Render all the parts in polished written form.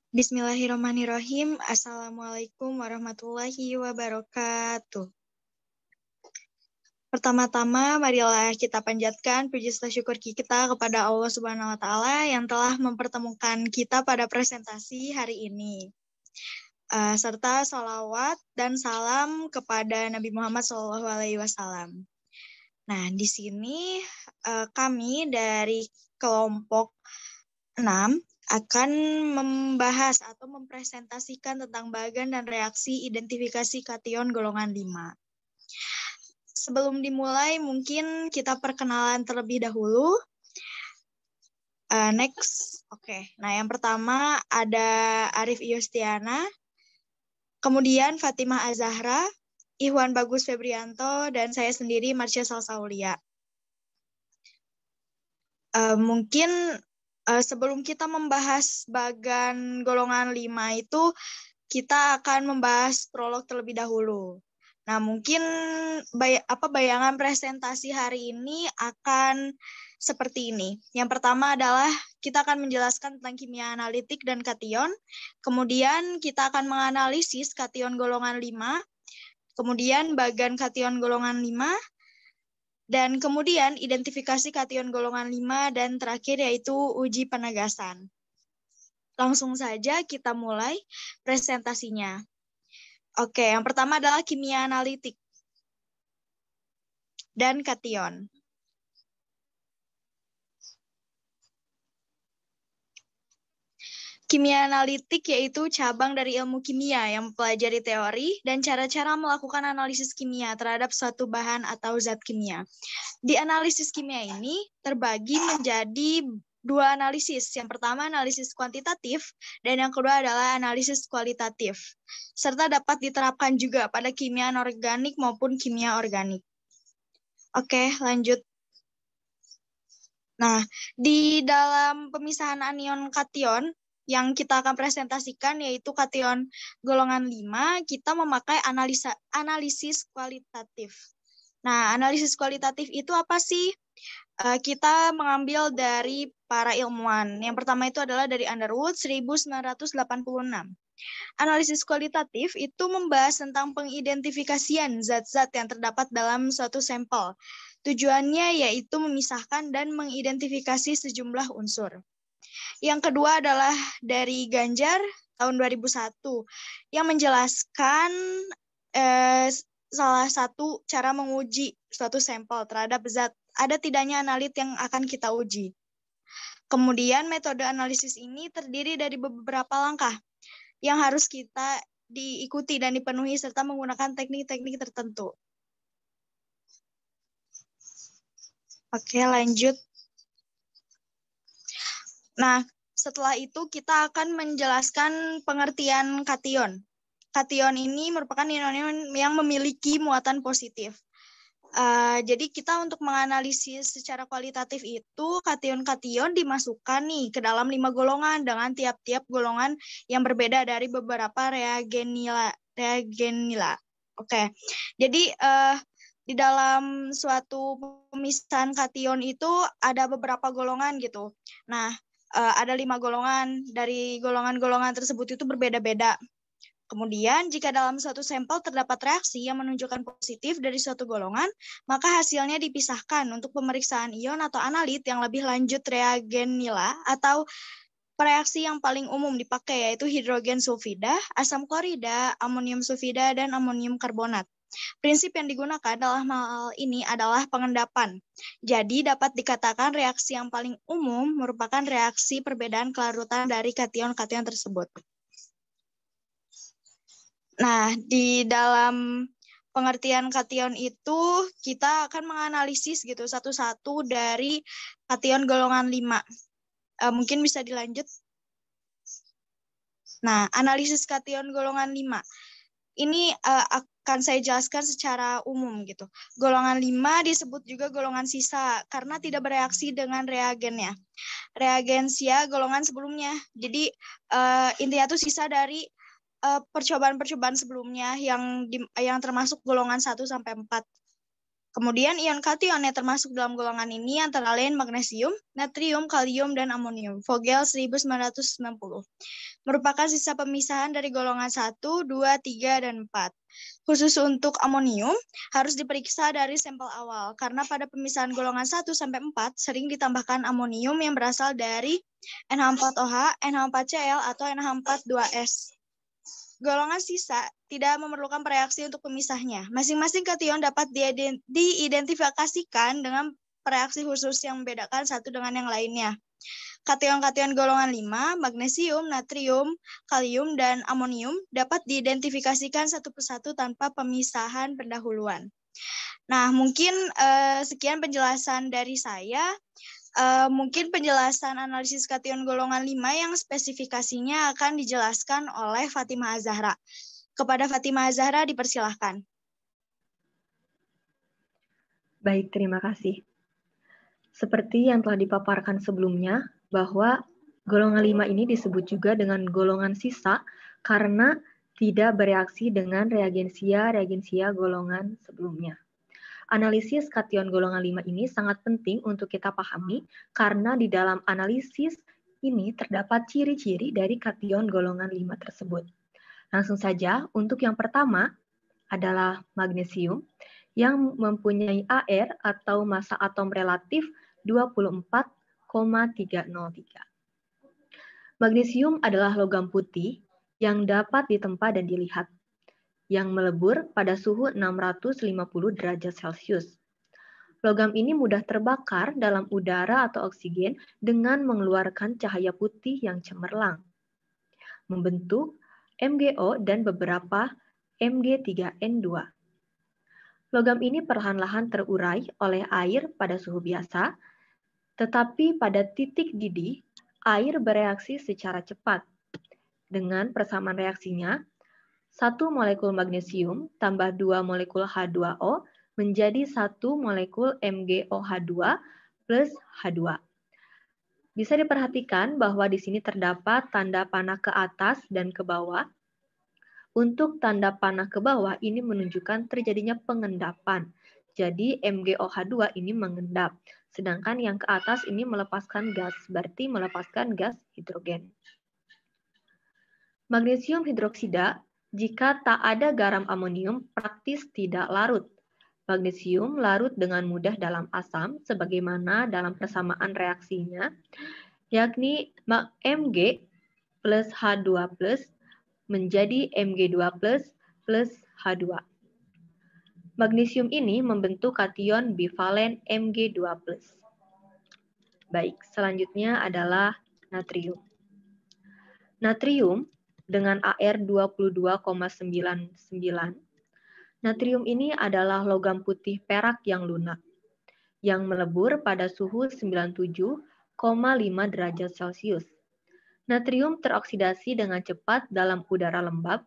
Bismillahirrahmanirrahim. Assalamualaikum warahmatullahi wabarakatuh. Pertama-tama, marilah kita panjatkan puji serta syukur kita kepada Allah Subhanahu wa Ta'ala yang telah mempertemukan kita pada presentasi hari ini. Serta salawat dan salam kepada Nabi Muhammad SAW. Nah, di sini kami dari kelompok 6 akan membahas atau mempresentasikan tentang bagan dan reaksi identifikasi kation golongan 5. Sebelum dimulai, mungkin kita perkenalan terlebih dahulu. Next. Oke. Nah, yang pertama ada Arif Yustiana, kemudian Fatimah Azahra, Ihwan Bagus Febrianto, dan saya sendiri Marsha Salsaulia. Mungkin sebelum kita membahas bagan golongan 5 itu, kita akan membahas prolog terlebih dahulu. Nah, mungkin bayangan presentasi hari ini akan seperti ini. Yang pertama adalah kita akan menjelaskan tentang kimia analitik dan kation. Kemudian kita akan menganalisis kation golongan 5. Kemudian bagan kation golongan 5. Dan kemudian identifikasi kation golongan 5 dan terakhir yaitu uji penegasan. Langsung saja kita mulai presentasinya. Oke, yang pertama adalah kimia analitik dan kation. Kimia analitik yaitu cabang dari ilmu kimia yang mempelajari teori dan cara-cara melakukan analisis kimia terhadap suatu bahan atau zat kimia. Di analisis kimia ini terbagi menjadi dua analisis. Yang pertama analisis kuantitatif dan yang kedua adalah analisis kualitatif. Serta dapat diterapkan juga pada kimia anorganik maupun kimia organik. Oke, lanjut. Nah, di dalam pemisahan anion kation yang kita akan presentasikan yaitu kation golongan 5, kita memakai analisis kualitatif. Nah, analisis kualitatif itu apa sih? Kita mengambil dari para ilmuwan. Yang pertama itu adalah dari Underwood 1986. Analisis kualitatif itu membahas tentang pengidentifikasian zat-zat yang terdapat dalam suatu sampel. Tujuannya yaitu memisahkan dan mengidentifikasi sejumlah unsur. Yang kedua adalah dari Ganjar tahun 2001 yang menjelaskan salah satu cara menguji suatu sampel terhadap zat. Ada tidaknya analit yang akan kita uji. Kemudian metode analisis ini terdiri dari beberapa langkah yang harus kita diikuti dan dipenuhi serta menggunakan teknik-teknik tertentu. Oke, lanjut. Nah, setelah itu kita akan menjelaskan pengertian kation. Kation ini merupakan ion yang memiliki muatan positif. Jadi kita untuk menganalisis secara kualitatif itu kation-kation dimasukkan nih ke dalam 5 golongan dengan tiap-tiap golongan yang berbeda dari beberapa reagenila. Oke. Jadi di dalam suatu pemisahan kation itu ada beberapa golongan gitu. Nah, ada 5 golongan. Dari golongan-golongan tersebut itu berbeda-beda. Kemudian, jika dalam suatu sampel terdapat reaksi yang menunjukkan positif dari suatu golongan, maka hasilnya dipisahkan untuk pemeriksaan ion atau analit yang lebih lanjut reagenila atau reaksi yang paling umum dipakai yaitu hidrogen sulfida, asam klorida, amonium sulfida, dan amonium karbonat. Prinsip yang digunakan dalam hal ini adalah pengendapan. Jadi dapat dikatakan reaksi yang paling umum merupakan reaksi perbedaan kelarutan dari kation-kation tersebut. Nah, di dalam pengertian kation itu kita akan menganalisis gitu satu-satu dari kation golongan 5. Mungkin bisa dilanjut. Nah, analisis kation golongan 5. Ini akan saya jelaskan secara umum gitu. Golongan 5 disebut juga golongan sisa karena tidak bereaksi dengan reagennya. Reagensia golongan sebelumnya. Jadi intinya itu sisa dari percobaan-percobaan sebelumnya yang termasuk golongan 1 sampai 4. Kemudian ion kation yang termasuk dalam golongan ini antara lain magnesium, natrium, kalium, dan amonium. Vogel 1990. Merupakan sisa pemisahan dari golongan 1, 2, 3, dan 4. Khusus untuk amonium, harus diperiksa dari sampel awal, karena pada pemisahan golongan 1 sampai 4 sering ditambahkan amonium yang berasal dari NH4OH, NH4Cl, atau NH42S. Golongan sisa tidak memerlukan reaksi untuk pemisahnya. Masing-masing kation dapat diidentifikasikan dengan reaksi khusus yang membedakan satu dengan yang lainnya. Kation-kation golongan 5, magnesium, natrium, kalium, dan amonium dapat diidentifikasikan satu persatu tanpa pemisahan pendahuluan. Nah, mungkin sekian penjelasan dari saya. Mungkin penjelasan analisis kation golongan 5 yang spesifikasinya akan dijelaskan oleh Fatimah Az-Zahra. Kepada Fatimah Az-Zahra dipersilahkan. Baik, terima kasih. Seperti yang telah dipaparkan sebelumnya, bahwa golongan 5 ini disebut juga dengan golongan sisa karena tidak bereaksi dengan reagensia golongan sebelumnya. Analisis kation golongan 5 ini sangat penting untuk kita pahami karena di dalam analisis ini terdapat ciri-ciri dari kation golongan 5 tersebut. Langsung saja, untuk yang pertama adalah magnesium yang mempunyai AR atau massa atom relatif 24,303. Magnesium adalah logam putih yang dapat ditempa dan dilihat, yang melebur pada suhu 650 derajat Celcius. Logam ini mudah terbakar dalam udara atau oksigen dengan mengeluarkan cahaya putih yang cemerlang, membentuk MgO dan beberapa Mg3N2. Logam ini perlahan-lahan terurai oleh air pada suhu biasa, tetapi pada titik didih, air bereaksi secara cepat. Dengan persamaan reaksinya, 1 molekul magnesium tambah 2 molekul H2O menjadi 1 molekul MgOH2 plus H2. Bisa diperhatikan bahwa di sini terdapat tanda panah ke atas dan ke bawah. Untuk tanda panah ke bawah ini menunjukkan terjadinya pengendapan. Jadi MgOH2 ini mengendap. Sedangkan yang ke atas ini melepaskan gas, berarti melepaskan gas hidrogen. Magnesium hidroksida, jika tak ada garam amonium, praktis tidak larut. Magnesium larut dengan mudah dalam asam, sebagaimana dalam persamaan reaksinya, yakni Mg plus H2 plus menjadi Mg2 plus H2. Magnesium ini membentuk kation bivalen Mg2 plus. Baik, selanjutnya adalah natrium. Natrium dengan AR 22,99. Natrium ini adalah logam putih perak yang lunak, yang melebur pada suhu 97,5 derajat Celcius. Natrium teroksidasi dengan cepat dalam udara lembab,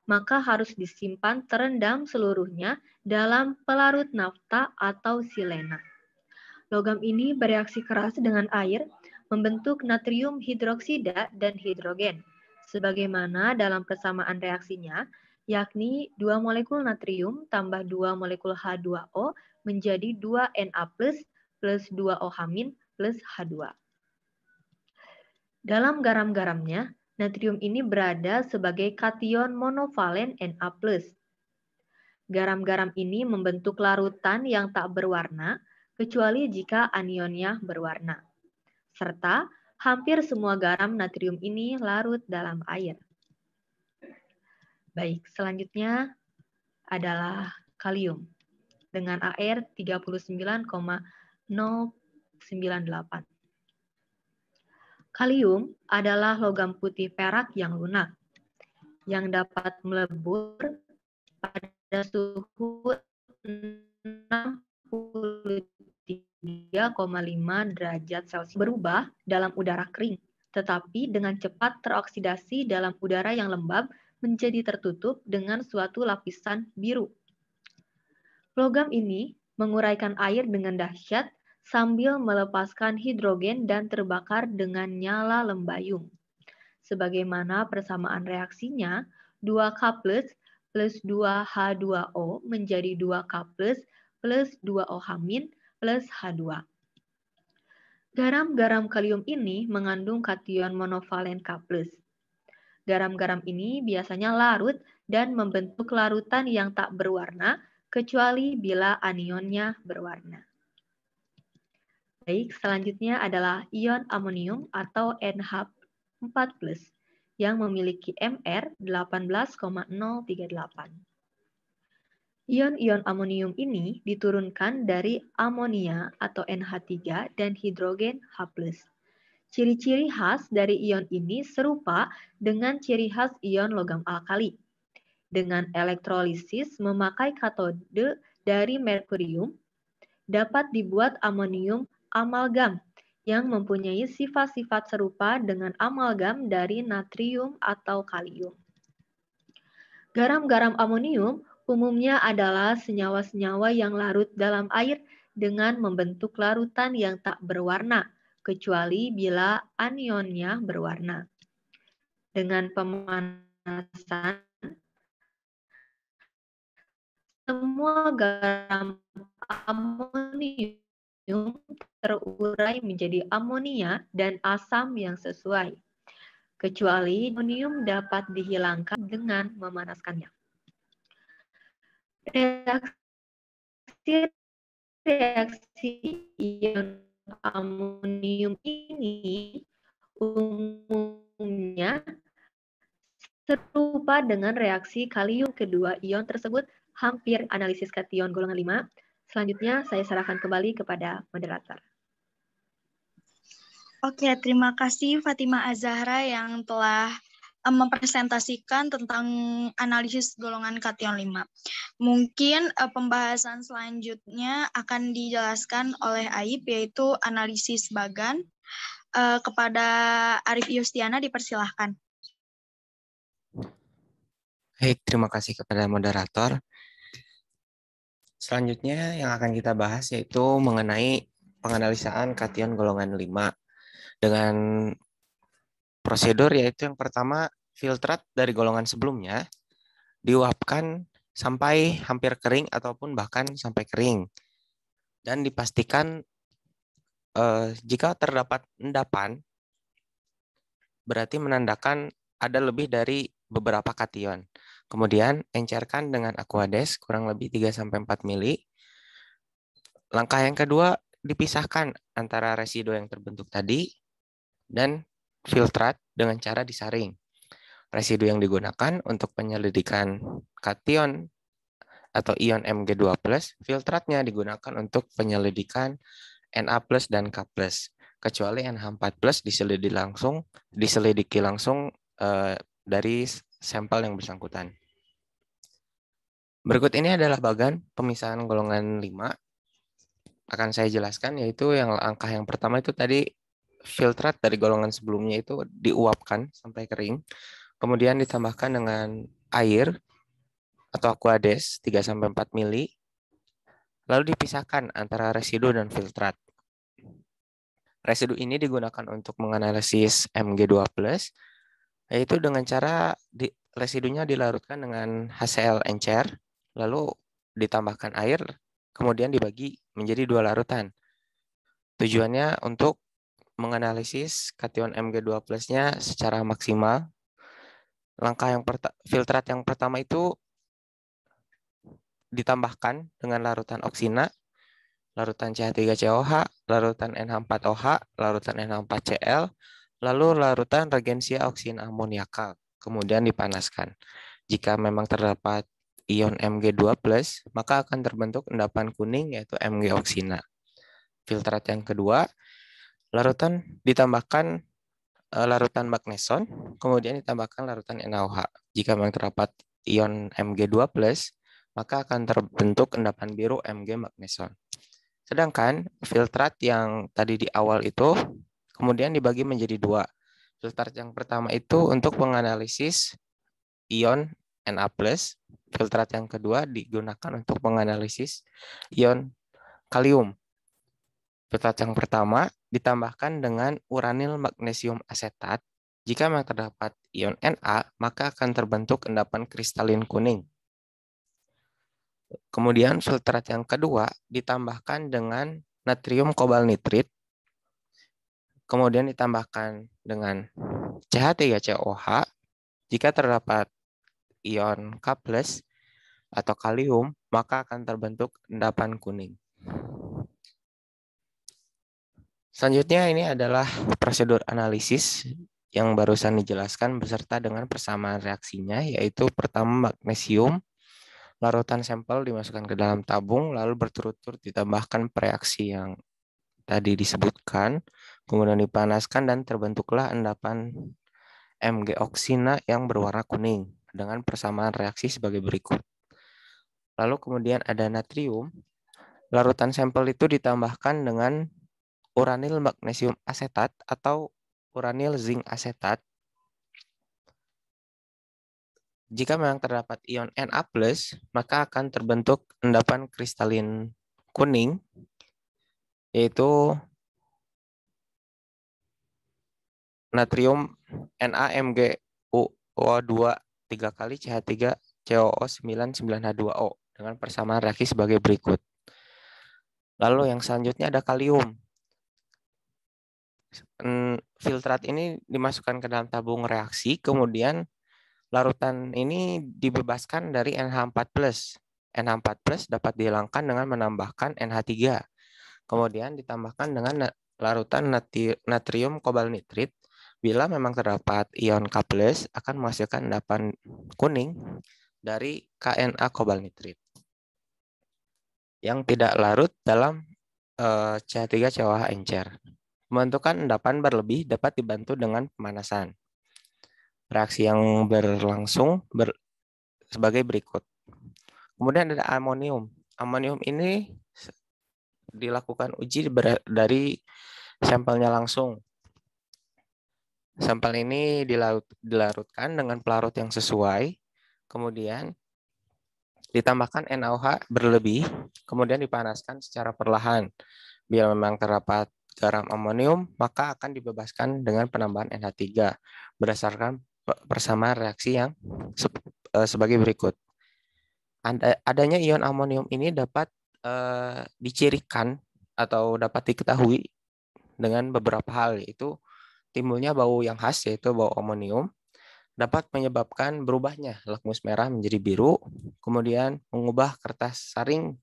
maka harus disimpan terendam seluruhnya dalam pelarut nafta atau silena. Logam ini bereaksi keras dengan air, membentuk natrium hidroksida dan hidrogen, sebagaimana dalam persamaan reaksinya, yakni 2 molekul natrium tambah 2 molekul H2O menjadi 2 Na plus 2 OH- plus H2. Dalam garam-garamnya, natrium ini berada sebagai kation monovalen Na+. Garam-garam ini membentuk larutan yang tak berwarna, kecuali jika anionnya berwarna. Serta hampir semua garam natrium ini larut dalam air. Baik, selanjutnya adalah kalium dengan AR 39,098. Kalium adalah logam putih perak yang lunak, yang dapat melebur pada suhu 63,5 derajat Celcius, berubah dalam udara kering, tetapi dengan cepat teroksidasi dalam udara yang lembab menjadi tertutup dengan suatu lapisan biru. Logam ini menguraikan air dengan dahsyat sambil melepaskan hidrogen dan terbakar dengan nyala lembayung. Sebagaimana persamaan reaksinya, 2K plus 2H2O menjadi 2K plus plus 2OH- plus H2. Garam-garam kalium ini mengandung kation monovalen K+. Garam-garam ini biasanya larut dan membentuk larutan yang tak berwarna, kecuali bila anionnya berwarna. Baik, selanjutnya adalah ion amonium atau NH4+, yang memiliki Mr 18,038. Ion-ion amonium ini diturunkan dari amonia atau NH3 dan hidrogen H+. Ciri-ciri khas dari ion ini serupa dengan ciri khas ion logam alkali. Dengan elektrolisis memakai katode dari merkurium, dapat dibuat amonium amalgam yang mempunyai sifat-sifat serupa dengan amalgam dari natrium atau kalium. Garam-garam amonium umumnya adalah senyawa-senyawa yang larut dalam air dengan membentuk larutan yang tak berwarna, kecuali bila anionnya berwarna. Dengan pemanasan, semua garam amonium terurai menjadi amonia dan asam yang sesuai, kecuali amonium dapat dihilangkan dengan memanaskannya. Reaksi ion amonium ini umumnya serupa dengan reaksi kalium kedua ion tersebut. Hampir analisis kation golongan 5. Selanjutnya saya serahkan kembali kepada moderator. Oke, terima kasih Fatima Az-Zahra yang telah mempresentasikan tentang analisis golongan kation 5. Mungkin pembahasan selanjutnya akan dijelaskan oleh Aib, yaitu analisis bagan. Kepada Arif Yustiana dipersilahkan. Baik, terima kasih kepada moderator. Selanjutnya yang akan kita bahas yaitu mengenai penganalisaan kation golongan 5 dengan prosedur, yaitu yang pertama filtrat dari golongan sebelumnya diuapkan sampai hampir kering ataupun bahkan sampai kering, dan dipastikan jika terdapat endapan berarti menandakan ada lebih dari beberapa kation. Kemudian encerkan dengan Aquades kurang lebih 3-4 mili. Langkah yang kedua, dipisahkan antara residu yang terbentuk tadi dan filtrat dengan cara disaring. Residu yang digunakan untuk penyelidikan kation atau ion Mg2+, filtratnya digunakan untuk penyelidikan Na+ dan K+, kecuali NH4+ diselidiki langsung dari sampel yang bersangkutan. Berikut ini adalah bagan pemisahan golongan 5. Akan saya jelaskan, yaitu yang langkah yang pertama itu tadi filtrat dari golongan sebelumnya itu diuapkan sampai kering, kemudian ditambahkan dengan air atau Aquades 3-4 mili, lalu dipisahkan antara residu dan filtrat. Residu ini digunakan untuk menganalisis Mg2+, yaitu dengan cara residunya dilarutkan dengan HCl encer, lalu ditambahkan air, kemudian dibagi menjadi 2 larutan. Tujuannya untuk menganalisis kation Mg2+-nya secara maksimal. Langkah filtrat yang pertama itu ditambahkan dengan larutan oksina, larutan CH3COH, larutan NH4OH, larutan NH4Cl, lalu larutan regensia oksina amoniakal, kemudian dipanaskan. Jika memang terdapat ion Mg2+, maka akan terbentuk endapan kuning yaitu Mg oksina. Filtrat yang kedua, larutan ditambahkan larutan magneson, kemudian ditambahkan larutan NaOH. Jika memang terdapat ion Mg2+, maka akan terbentuk endapan biru Mg magneson. Sedangkan filtrat yang tadi di awal itu kemudian dibagi menjadi 2. Filtrat yang pertama itu untuk menganalisis ion Na+, filtrat yang kedua digunakan untuk menganalisis ion kalium. Filtrat yang pertama ditambahkan dengan uranil magnesium asetat. Jika memang terdapat ion Na, maka akan terbentuk endapan kristalin kuning. Kemudian filtrat yang kedua ditambahkan dengan natrium kobalt nitrit, kemudian ditambahkan dengan CH3COH. Jika terdapat ion K+ atau kalium, maka akan terbentuk endapan kuning. Selanjutnya ini adalah prosedur analisis yang barusan dijelaskan beserta dengan persamaan reaksinya, yaitu pertama magnesium, larutan sampel dimasukkan ke dalam tabung, lalu berturut-turut ditambahkan reaksi yang tadi disebutkan, kemudian dipanaskan dan terbentuklah endapan Mg-oksina yang berwarna kuning dengan persamaan reaksi sebagai berikut. Lalu kemudian ada natrium, larutan sampel itu ditambahkan dengan uranil magnesium asetat atau uranil zinc asetat. Jika memang terdapat ion Na+, maka akan terbentuk endapan kristalin kuning, yaitu natrium NaMgO2 3 kali CH3 COO9 9H2O dengan persamaan reaksi sebagai berikut. Lalu yang selanjutnya ada kalium. Filtrat ini dimasukkan ke dalam tabung reaksi, kemudian larutan ini dibebaskan dari NH4+. NH4+ dapat dihilangkan dengan menambahkan NH3. Kemudian ditambahkan dengan larutan natrium kobalt nitrit. Bila memang terdapat ion K+, akan menghasilkan endapan kuning dari KNa kobalt nitrit yang tidak larut dalam CH3COH encer. Pembentukan endapan berlebih dapat dibantu dengan pemanasan. Reaksi yang berlangsung sebagai berikut. Kemudian ada amonium. Amonium ini dilakukan uji dari sampelnya langsung. Sampel ini dilarutkan dengan pelarut yang sesuai, kemudian ditambahkan NaOH berlebih, kemudian dipanaskan secara perlahan. Bila memang terdapat garam amonium, maka akan dibebaskan dengan penambahan NH3 berdasarkan persamaan reaksi yang sebagai berikut. Adanya ion amonium ini dapat dicirikan atau dapat diketahui dengan beberapa hal, yaitu timbulnya bau yang khas, yaitu bau amonium, dapat menyebabkan berubahnya lakmus merah menjadi biru, kemudian mengubah kertas saring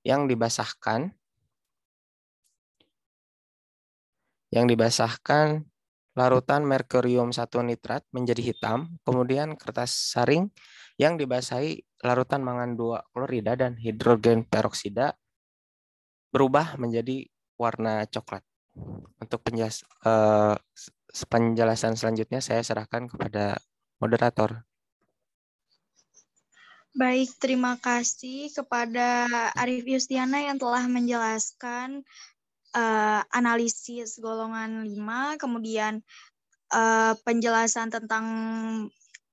yang dibasahkan larutan merkurium 1 nitrat menjadi hitam, kemudian kertas saring yang dibasahi larutan mangan 2 klorida dan hidrogen peroksida berubah menjadi warna coklat. Untuk penjelasan selanjutnya saya serahkan kepada moderator. Baik, terima kasih kepada Arif Yustiana yang telah menjelaskan analisis golongan 5, kemudian penjelasan tentang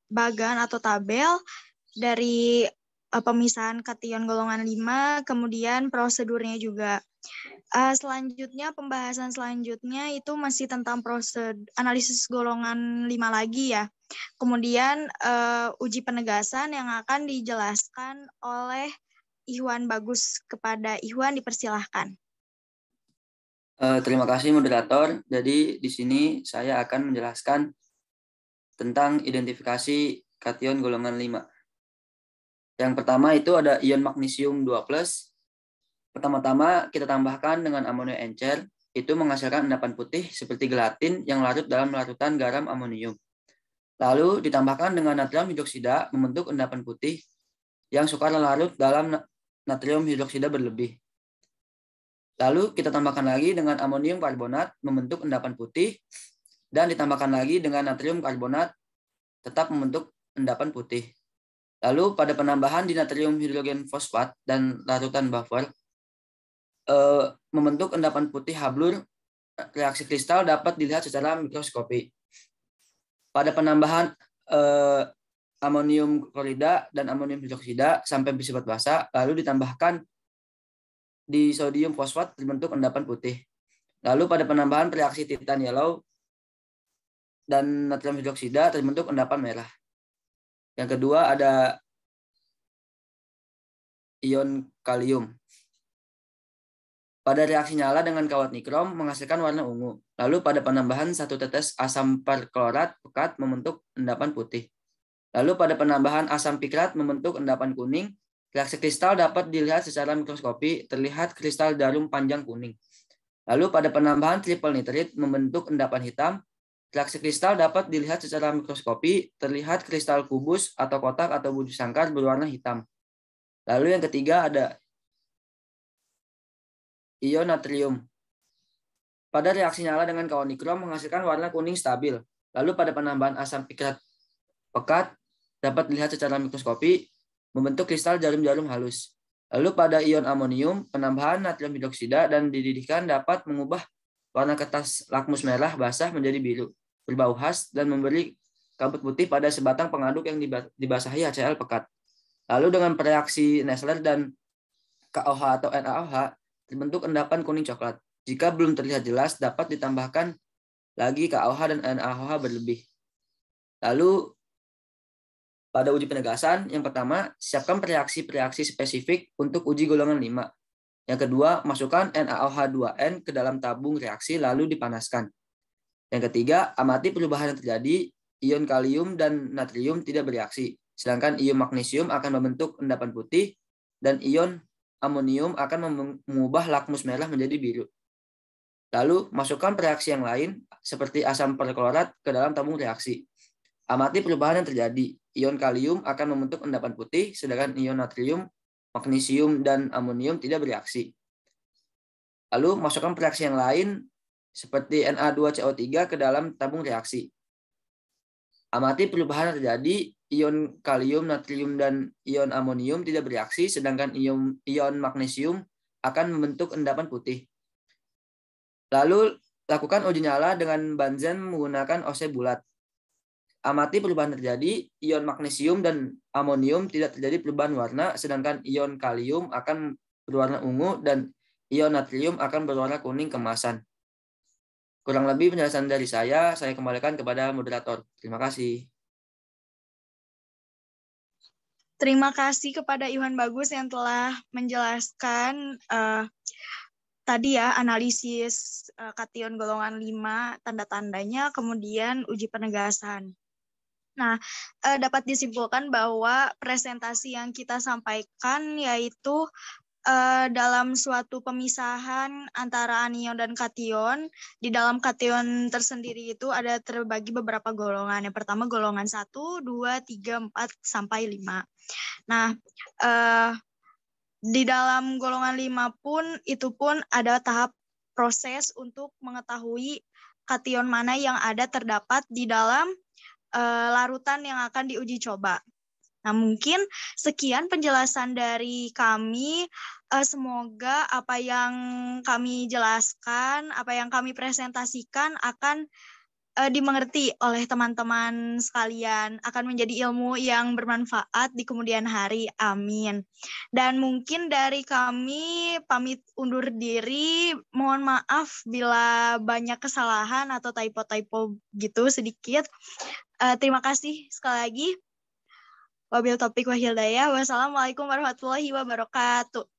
bagan atau tabel dari pemisahan kation golongan 5, kemudian prosedurnya juga. Selanjutnya, pembahasan selanjutnya itu masih tentang analisis golongan 5 lagi ya. Kemudian uji penegasan yang akan dijelaskan oleh Ihwan Bagus. Kepada Ihwan dipersilahkan. Terima kasih moderator. Jadi di sini saya akan menjelaskan tentang identifikasi kation golongan 5. Yang pertama itu ada ion magnesium 2+. Pertama-tama kita tambahkan dengan amonia encer, itu menghasilkan endapan putih seperti gelatin yang larut dalam larutan garam amonium. Lalu ditambahkan dengan natrium hidroksida membentuk endapan putih yang sukar larut dalam natrium hidroksida berlebih. Lalu kita tambahkan lagi dengan amonium karbonat membentuk endapan putih, dan ditambahkan lagi dengan natrium karbonat tetap membentuk endapan putih. Lalu pada penambahan di natrium hidrogen fosfat dan larutan buffer membentuk endapan putih hablur, reaksi kristal dapat dilihat secara mikroskopi. Pada penambahan amonium klorida dan amonium hidroksida sampai bersifat basa, lalu ditambahkan di sodium fosfat terbentuk endapan putih. Lalu pada penambahan reaksi titan yellow dan natrium hidroksida terbentuk endapan merah. Yang kedua ada ion kalium. Pada reaksi nyala dengan kawat nikrom menghasilkan warna ungu. Lalu pada penambahan 1 tetes asam perklorat pekat membentuk endapan putih. Lalu pada penambahan asam pikrat membentuk endapan kuning. Reaksi kristal dapat dilihat secara mikroskopi, terlihat kristal jarum panjang kuning. Lalu pada penambahan triple nitrit membentuk endapan hitam. Reaksi kristal dapat dilihat secara mikroskopi, terlihat kristal kubus atau kotak atau bujur sangkar berwarna hitam. Lalu yang ketiga ada ion natrium. Pada reaksi nyala dengan kawat nikrom menghasilkan warna kuning stabil. Lalu pada penambahan asam pikrat pekat dapat dilihat secara mikroskopi membentuk kristal jarum-jarum halus. Lalu pada ion amonium, penambahan natrium hidroksida dan dididihkan dapat mengubah warna kertas lakmus merah basah menjadi biru, berbau khas dan memberi kabut putih pada sebatang pengaduk yang dibasahi HCl pekat. Lalu dengan reaksi Nessler dan KOH atau NaOH terbentuk endapan kuning coklat. Jika belum terlihat jelas, dapat ditambahkan lagi KOH dan NaOH berlebih. Lalu pada uji penegasan, yang pertama, siapkan reaksi-reaksi spesifik untuk uji golongan 5. Yang kedua, masukkan NaOH2N ke dalam tabung reaksi lalu dipanaskan. Yang ketiga, amati perubahan yang terjadi, ion kalium dan natrium tidak bereaksi, sedangkan ion magnesium akan membentuk endapan putih dan ion amonium akan mengubah lakmus merah menjadi biru. Lalu, masukkan reaksi yang lain seperti asam perklorat ke dalam tabung reaksi. Amati perubahan yang terjadi. Ion kalium akan membentuk endapan putih, sedangkan ion natrium, magnesium, dan amonium tidak bereaksi. Lalu, masukkan reaksi yang lain seperti Na2CO3 ke dalam tabung reaksi. Amati perubahan yang terjadi. Ion kalium, natrium, dan ion amonium tidak bereaksi, sedangkan ion magnesium akan membentuk endapan putih. Lalu, lakukan uji nyala dengan banzen menggunakan OC bulat. Amati perubahan terjadi, ion magnesium dan amonium tidak terjadi perubahan warna, sedangkan ion kalium akan berwarna ungu dan ion natrium akan berwarna kuning keemasan. Kurang lebih penjelasan dari saya kembalikan kepada moderator. Terima kasih. Terima kasih kepada Iwan Bagus yang telah menjelaskan tadi ya analisis kation golongan 5, tanda-tandanya, kemudian uji penegasan. Nah, dapat disimpulkan bahwa presentasi yang kita sampaikan yaitu dalam suatu pemisahan antara anion dan kation. Di dalam kation tersendiri itu ada terbagi beberapa golongan. Yang pertama golongan 1, 2, 3, 4, sampai 5. Nah, di dalam golongan 5 pun itu pun ada tahap proses untuk mengetahui kation mana yang ada terdapat di dalam larutan yang akan diuji coba. Nah, mungkin sekian penjelasan dari kami. Semoga apa yang kami jelaskan, apa yang kami presentasikan akan dimengerti oleh teman-teman sekalian, akan menjadi ilmu yang bermanfaat di kemudian hari. Amin. Dan mungkin dari kami pamit undur diri. Mohon maaf bila banyak kesalahan atau typo-typo gitu sedikit. Terima kasih sekali lagi. Wabil topik wa hidayah. Wassalamualaikum warahmatullahi wabarakatuh.